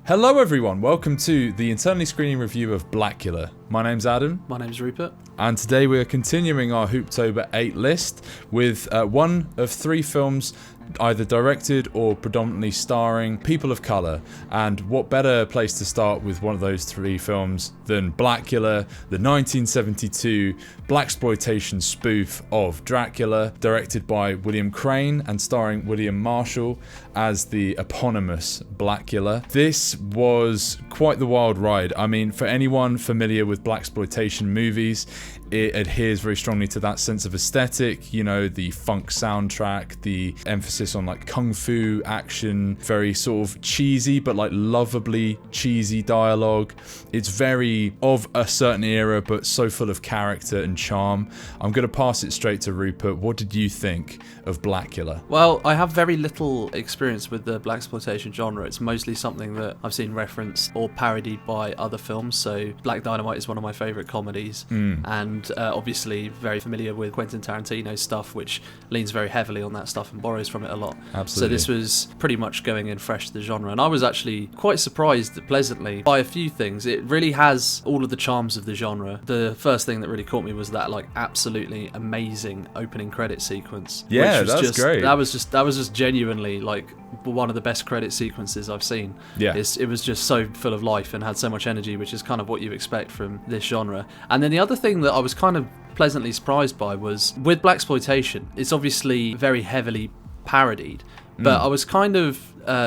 Hello everyone, welcome to the internally screening review of Blacula. My name's Adam. My name's Rupert. And today we are continuing our Hooptober 8 list with one of three films either directed or predominantly starring people of colour. And what better place to start with one of those three films than Blacula, the 1972 blaxploitation spoof of Dracula, directed by William Crane and starring William Marshall as the eponymous Blacula. This was quite the wild ride. I mean, for anyone familiar with blaxploitation movies, it adheres very strongly to that sense of aesthetic, you know, the funk soundtrack, the emphasis on like kung fu action, very sort of cheesy but like lovably cheesy dialogue. It's very of a certain era but so full of character and charm. I'm going to pass it straight to Rupert. What did you think of Blacula? Well, I have very little experience with the blaxploitation genre. It's mostly something that I've seen referenced or parodied by other films. So Black Dynamite is one of my favourite comedies, and obviously very familiar with Quentin Tarantino stuff, which leans very heavily on that stuff and borrows from it a lot. Absolutely. So this was pretty much going in fresh to the genre, and I was actually quite surprised pleasantly by a few things. It really has all of the charms of the genre. The first thing that really caught me was that like absolutely amazing opening credit sequence. Yeah, that's great. That was just genuinely like one of the best credit sequences I've seen. Yeah. It was just so full of life and had so much energy, which is kind of what you expect from this genre. And then the other thing that I was kind of pleasantly surprised by was with blaxploitation, it's obviously very heavily parodied, but I was kind of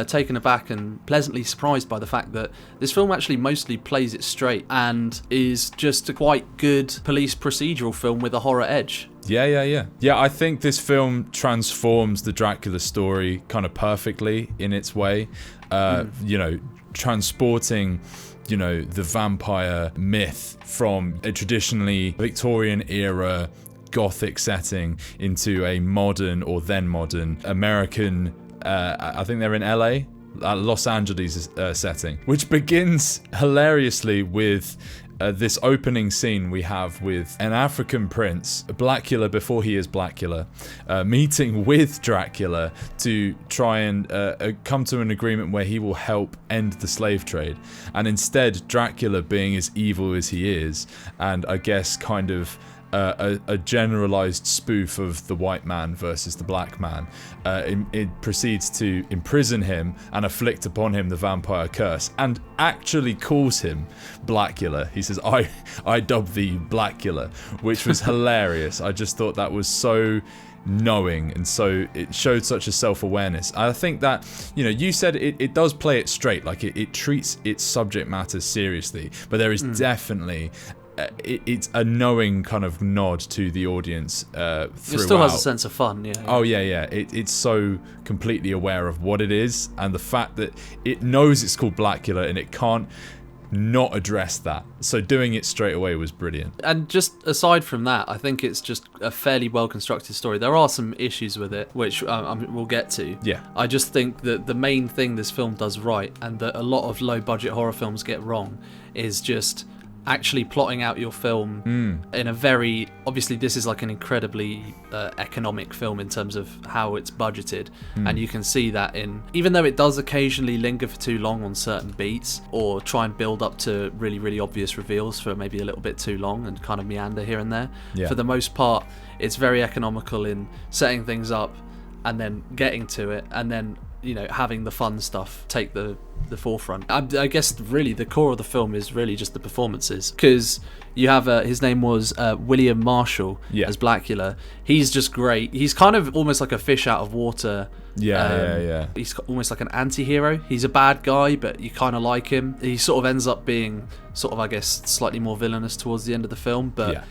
taken aback and pleasantly surprised by the fact that this film actually mostly plays it straight and is just a quite good police procedural film with a horror edge. Yeah, I think this film transforms the Dracula story kind of perfectly in its way. You know, transporting, you know, the vampire myth from a traditionally Victorian era Gothic setting into a modern or then modern American, I think they're in LA, Los Angeles setting, which begins hilariously with this opening scene we have with an African prince, Blacula before he is Blacula, meeting with Dracula to try and come to an agreement where he will help end the slave trade. And instead, Dracula, being as evil as he is, and I guess kind of a generalized spoof of the white man versus the black man, it proceeds to imprison him and afflict upon him the vampire curse, and actually calls him Blacula. He says, I dub thee Blacula, which was hilarious. I just thought that was so knowing, and so it showed such a self-awareness. I think that, you know, you said it does play it straight, like it treats its subject matter seriously, but there is definitely it's a knowing kind of nod to the audience throughout. It still has a sense of fun, yeah. Oh yeah. It's so completely aware of what it is, and the fact that it knows it's called Blacula and it can't not address that. So doing it straight away was brilliant. And just aside from that, I think it's just a fairly well-constructed story. There are some issues with it, which we'll get to. Yeah. I just think that the main thing this film does right, and that a lot of low-budget horror films get wrong, is just actually plotting out your film in a very, obviously this is like an incredibly economic film in terms of how it's budgeted, and you can see that in, even though it does occasionally linger for too long on certain beats or try and build up to really, really obvious reveals for maybe a little bit too long and kind of meander here and there. Yeah. For the most part, it's very economical in setting things up and then getting to it, and then, you know, having the fun stuff take the forefront. I guess really the core of the film is really just the performances, because you have his name was William Marshall as Blacula. He's just great. He's kind of almost like a fish out of water. Yeah. He's almost like an anti-hero. He's a bad guy, but you kind of like him. He sort of ends up being sort of, I guess, slightly more villainous towards the end of the film, but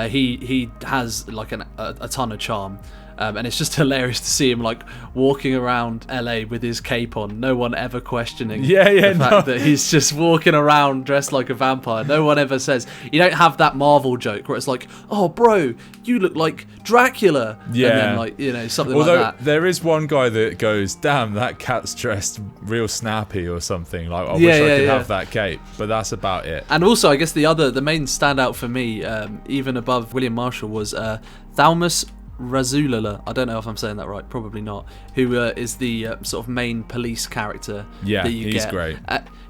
he has like a ton of charm. And it's just hilarious to see him like walking around LA with his cape on, no one ever questioning the fact that he's just walking around dressed like a vampire. No one ever says, you don't have that Marvel joke where it's like, oh bro, you look like Dracula. Yeah. And then like, you know, something like that. There is one guy that goes, damn, that cat's dressed real snappy or something. Like, I wish I could have that cape. But that's about it. And also, I guess the main standout for me, even above William Marshall, was thalmus Rasulala, I don't know if I'm saying that right, probably not, who is the sort of main police character that you get. He's great.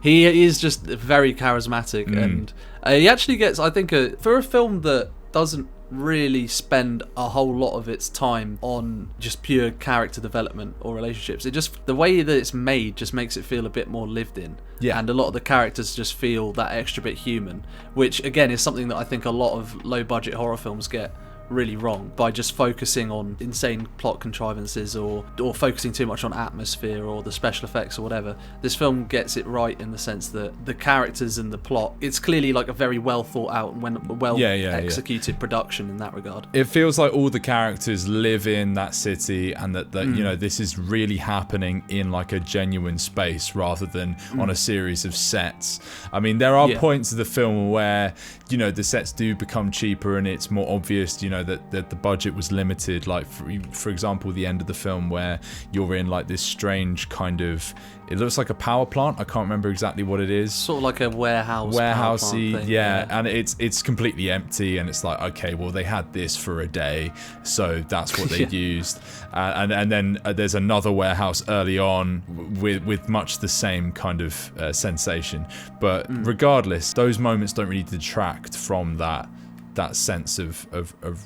He is just very charismatic, and he actually gets, I think, for a film that doesn't really spend a whole lot of its time on just pure character development or relationships. It just, the way that it's made just makes it feel a bit more lived in. Yeah. And a lot of the characters just feel that extra bit human, which again is something that I think a lot of low budget horror films get really wrong by just focusing on insane plot contrivances or focusing too much on atmosphere or the special effects or whatever. This film gets it right in the sense that the characters and the plot, it's clearly like a very well thought out and executed production in that regard. It feels like all the characters live in that city, and that you know, this is really happening in like a genuine space rather than on a series of sets. I mean, there are points of the film where, you know, the sets do become cheaper and it's more obvious, you know, that the budget was limited. Like for example, the end of the film where you're in like this strange kind of, it looks like a power plant. I can't remember exactly what it is. Sort of like a warehousey thing, yeah. And it's completely empty, and it's like, okay, well, they had this for a day, so that's what they used. And then there's another warehouse early on with much the same kind of sensation. But regardless, those moments don't really detract from that sense of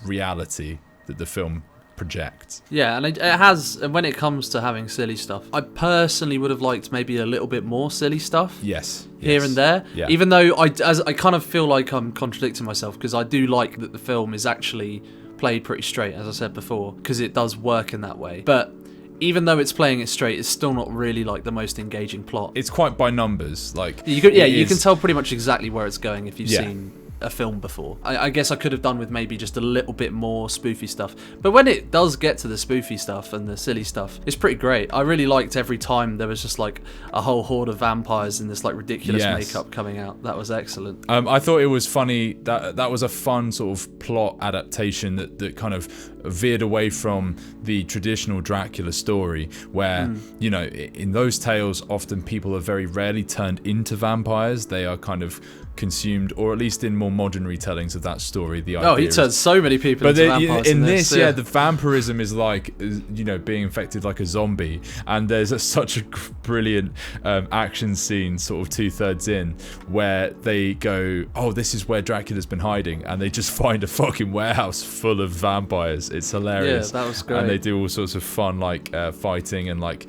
reality that the film projects. Yeah, and it has, and when it comes to having silly stuff, I personally would have liked maybe a little bit more silly stuff. Yes. Here and there. Yeah. Even though I kind of feel like I'm contradicting myself, because I do like that the film is actually played pretty straight, as I said before, because it does work in that way. But even though it's playing it straight, it's still not really like the most engaging plot. It's quite by numbers. Like you can tell pretty much exactly where it's going if you've seen a film before. I guess I could have done with maybe just a little bit more spoofy stuff, but when it does get to the spoofy stuff and the silly stuff, it's pretty great. I really liked every time there was just like a whole horde of vampires in this like ridiculous makeup coming out. That was excellent. I thought it was funny that was a fun sort of plot adaptation that kind of veered away from the traditional Dracula story, where you know, in those tales often people are very rarely turned into vampires. They are kind of consumed, or at least in more modern retellings of that story, the idea he turns so many people into vampires in this. The vampirism is like, you know, being infected like a zombie, and there's such a brilliant action scene sort of 2/3 in where they go, oh, this is where Dracula's been hiding, and they just find a fucking warehouse full of vampires. It's hilarious. Yeah, that was great. And they do all sorts of fun like fighting, and like,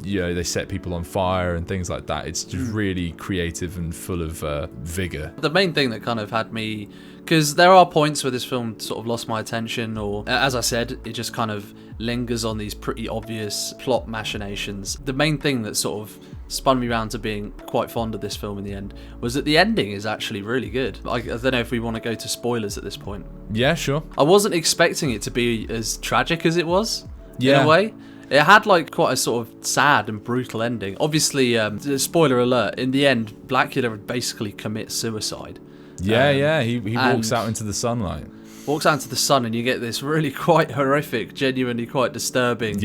you know, they set people on fire and things like that. It's just really creative and full of vigor. The main thing that kind of had me, because there are points where this film sort of lost my attention, or as I said, it just kind of lingers on these pretty obvious plot machinations. The main thing that sort of spun me around to being quite fond of this film in the end was that the ending is actually really good. I don't know if we want to go to spoilers at this point. Yeah, sure. I wasn't expecting it to be as tragic as it was, in a way. It had like quite a sort of sad and brutal ending. Obviously, spoiler alert, in the end, Blacula would basically commit suicide. He walks out into the sunlight. Walks out into the sun, and you get this really quite horrific, genuinely quite disturbing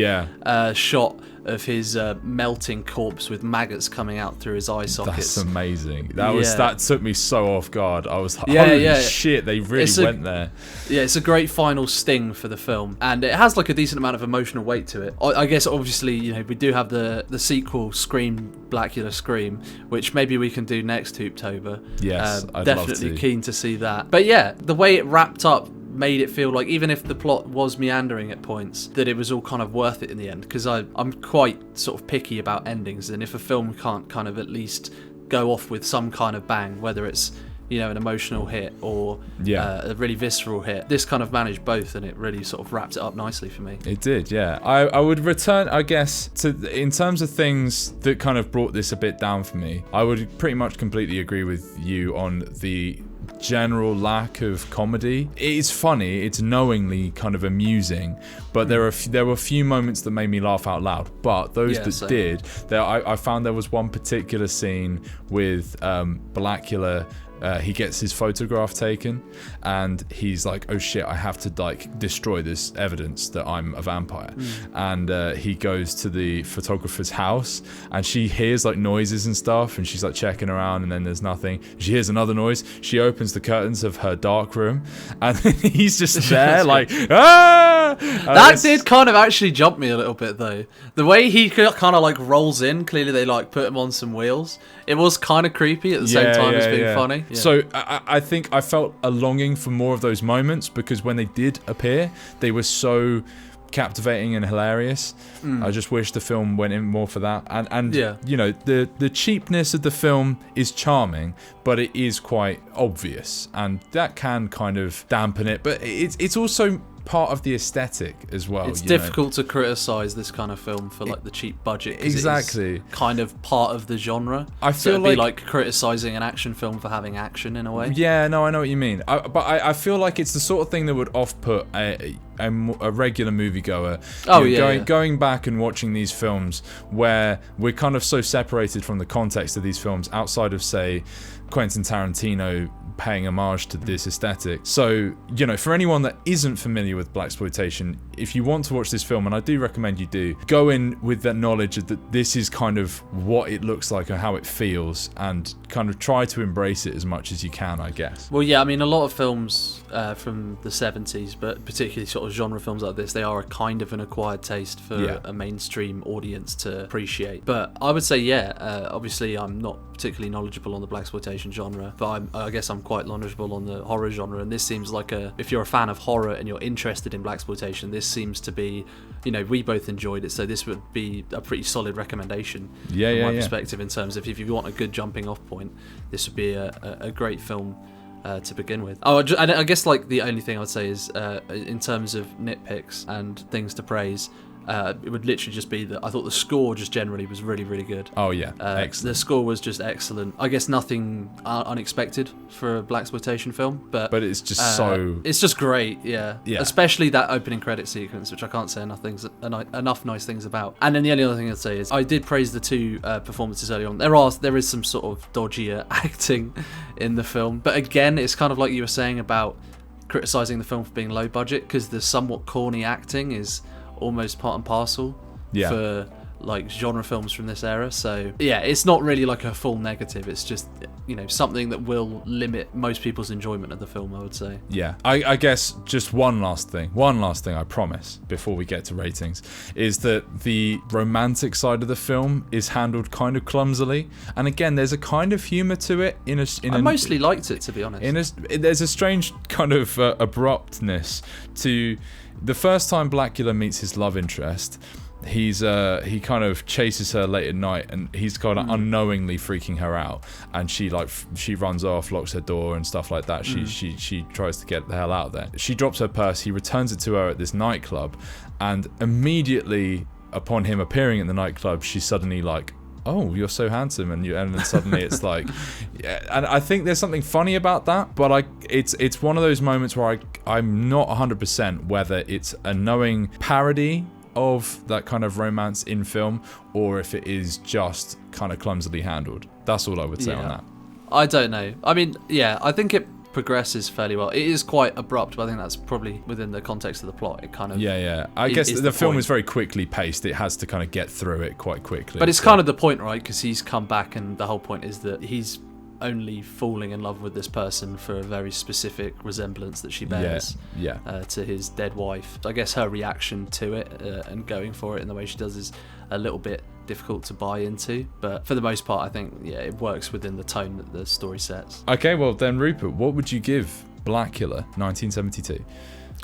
shot of his melting corpse with maggots coming out through his eye sockets. That's amazing. That took me so off guard. I was like, holy shit, they really went there. Yeah, it's a great final sting for the film, and it has like a decent amount of emotional weight to it. I guess obviously, you know, we do have the sequel, Blacula Scream, which maybe we can do next Hooptober. Yes, I'd definitely love to. Keen to see that. But yeah, the way it wrapped up made it feel like, even if the plot was meandering at points, that it was all kind of worth it in the end, because I'm quite sort of picky about endings, and if a film can't kind of at least go off with some kind of bang, whether it's, you know, an emotional hit or a really visceral hit, this kind of managed both, and it really sort of wrapped it up nicely for me. It did, yeah. I would return, I guess, to in terms of things that kind of brought this a bit down for me, I would pretty much completely agree with you on the general lack of comedy. It's funny, it's knowingly kind of amusing, but there were a few moments that made me laugh out loud. But those that did, I found there was one particular scene with Blacula. He gets his photograph taken, and he's like, oh shit, I have to like destroy this evidence that I'm a vampire. And he goes to the photographer's house, and she hears like noises and stuff, and she's like checking around, and then there's nothing. She hears another noise. She opens the curtains of her dark room, and he's just there like, ah! That did kind of actually jump me a little bit, though. The way he kind of like rolls in, clearly they like put him on some wheels. It was kind of creepy at the same time as being funny. Yeah. So I think I felt a longing for more of those moments, because when they did appear, they were so captivating and hilarious. I just wish the film went in more for that. And you know, the cheapness of the film is charming, but it is quite obvious, and that can kind of dampen it. But it's also part of the aesthetic as well. It's difficult to criticize this kind of film for like the cheap budget. Exactly. It is kind of part of the genre. I feel it'd be like criticizing an action film for having action in a way. Yeah, no, I know what you mean. But I feel like it's the sort of thing that would off-put a regular moviegoer. Going back and watching these films where we're kind of so separated from the context of these films outside of, say, Quentin Tarantino paying homage to this aesthetic. So, you know, for anyone that isn't familiar with blaxploitation, if you want to watch this film, and I do recommend you do, go in with that knowledge that this is kind of what it looks like and how it feels, and kind of try to embrace it as much as you can, I guess. Well, yeah, I mean, a lot of films from the 70s, but particularly sort of genre films like this, they are a kind of an acquired taste for a mainstream audience to appreciate. But I would say, obviously I'm not particularly knowledgeable on the blaxploitation genre, but I guess I'm quite knowledgeable on the horror genre, and this seems like if you're a fan of horror and you're interested in blaxploitation, this seems to be, you know, we both enjoyed it, so this would be a pretty solid recommendation from my perspective, in terms of if you want a good jumping off point, this would be a great film to begin with. I guess like the only thing I would say is in terms of nitpicks and things to praise, it would literally just be that I thought the score just generally was really, really good. Oh yeah, excellent. The score was just excellent. I guess nothing unexpected for a blaxploitation film, but it's just it's just great, yeah. Especially that opening credit sequence, which I can't say enough nice things about. And then the only other thing I'd say is I did praise the two performances early on. There is some sort of dodgier acting in the film, but again, it's kind of like you were saying about criticizing the film for being low budget, because the somewhat corny acting is almost part and parcel for like genre films from this era. So yeah, it's not really like a full negative, it's just, you know, something that will limit most people's enjoyment of the film, I would say. Yeah, I guess just one last thing I promise before we get to ratings, is that the romantic side of the film is handled kind of clumsily, and again, there's a kind of humor to it. I mostly liked it, to be honest. There's a strange kind of abruptness to the first time Blacula meets his love interest. He kind of chases her late at night, and he's kind of unknowingly freaking her out, and she runs off, locks her door and stuff like that. She tries to get the hell out of there. She drops her purse, he returns it to her at this nightclub, and immediately upon him appearing at the nightclub, she's suddenly like, oh, you're so handsome, and then suddenly it's like, and I think there's something funny about that, but it's one of those moments where I'm not 100% whether it's a knowing parody of that kind of romance in film, or if it is just kind of clumsily handled. That's all I would say on that. I don't know. I mean, I think it progresses fairly well. It is quite abrupt, but I think that's probably within the context of the plot. It kind of I guess the film is very quickly paced. It has to kind of get through it quite quickly. But it's kind of the point, right? Because he's come back, and the whole point is that he's only falling in love with this person for a very specific resemblance that she bears to his dead wife. So I guess her reaction to it and going for it in the way she does is a little bit difficult to buy into, but for the most part, I think it works within the tone that the story sets. Okay, well then, Rupert, what would you give Blacula 1972?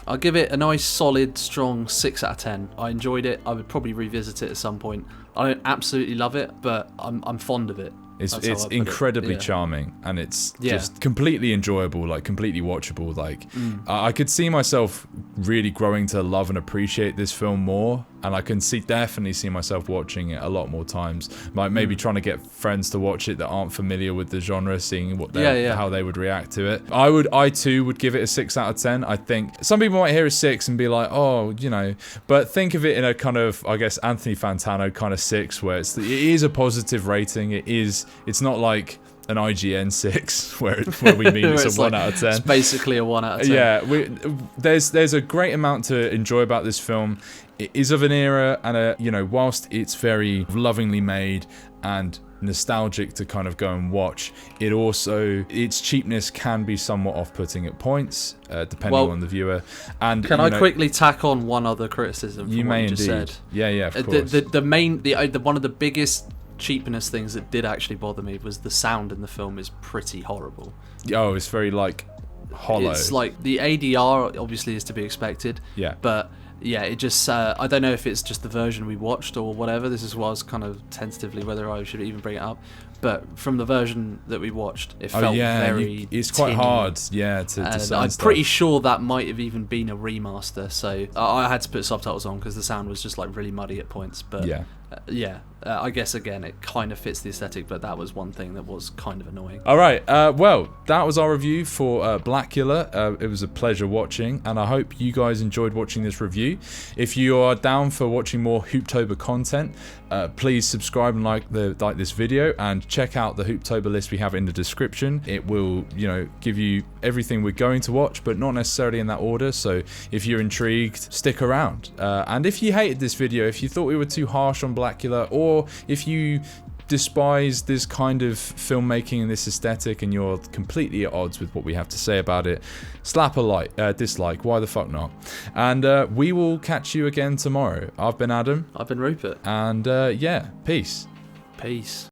I'll give it a nice, solid, strong 6 out of 10. I enjoyed it. I would probably revisit it at some point. I don't absolutely love it, but I'm fond of it. It's incredibly charming, and it's just completely enjoyable, like completely watchable. Like I could see myself really growing to love and appreciate this film more, and I can definitely see myself watching it a lot more times. Like maybe trying to get friends to watch it that aren't familiar with the genre, seeing what how they would react to it. I too would give it a 6 out of 10. I think some people might hear a 6 and be like, oh, you know, but think of it in a kind of, I guess, Anthony Fantano kind of 6, where it is a positive rating. It's not like an IGN 6 where we mean it's a 1 out of 10. It's basically a 1 out of 10. Yeah, there's a great amount to enjoy about this film. It is of an era, and whilst it's very lovingly made and nostalgic to kind of go and watch. It also, its cheapness can be somewhat off-putting at points, depending on the viewer. And can I quickly tack on one other criticism? You may indeed. Said? Yeah, of course. The one of the biggest cheapness things that did actually bother me was the sound in the film is pretty horrible. Oh, it's very like hollow. It's like the ADR obviously is to be expected. Yeah. But yeah, it just I don't know if it's just the version we watched or whatever. This is what I was kind of tentatively whether I should even bring it up. But from the version that we watched, it felt very it's quite tinny. hard, to discern I'm stuff. pretty sure that might have even been a remaster, so I had to put subtitles on because the sound was just like really muddy at points. But I guess again it kind of fits the aesthetic, but that was one thing that was kind of annoying. All right, well, that was our review for Blacula. It was a pleasure watching, and I hope you guys enjoyed watching this review. If you are down for watching more Hooptober content, please subscribe and like this video, and check out the Hooptober list we have in the description. It will, give you everything we're going to watch, but not necessarily in that order. So if you're intrigued, stick around. And if you hated this video, if you thought we were too harsh on Blacula, or if you despise this kind of filmmaking and this aesthetic and you're completely at odds with what we have to say about it, slap a dislike, why the fuck not? And we will catch you again tomorrow. I've been Adam. I've been Rupert. And peace. Peace.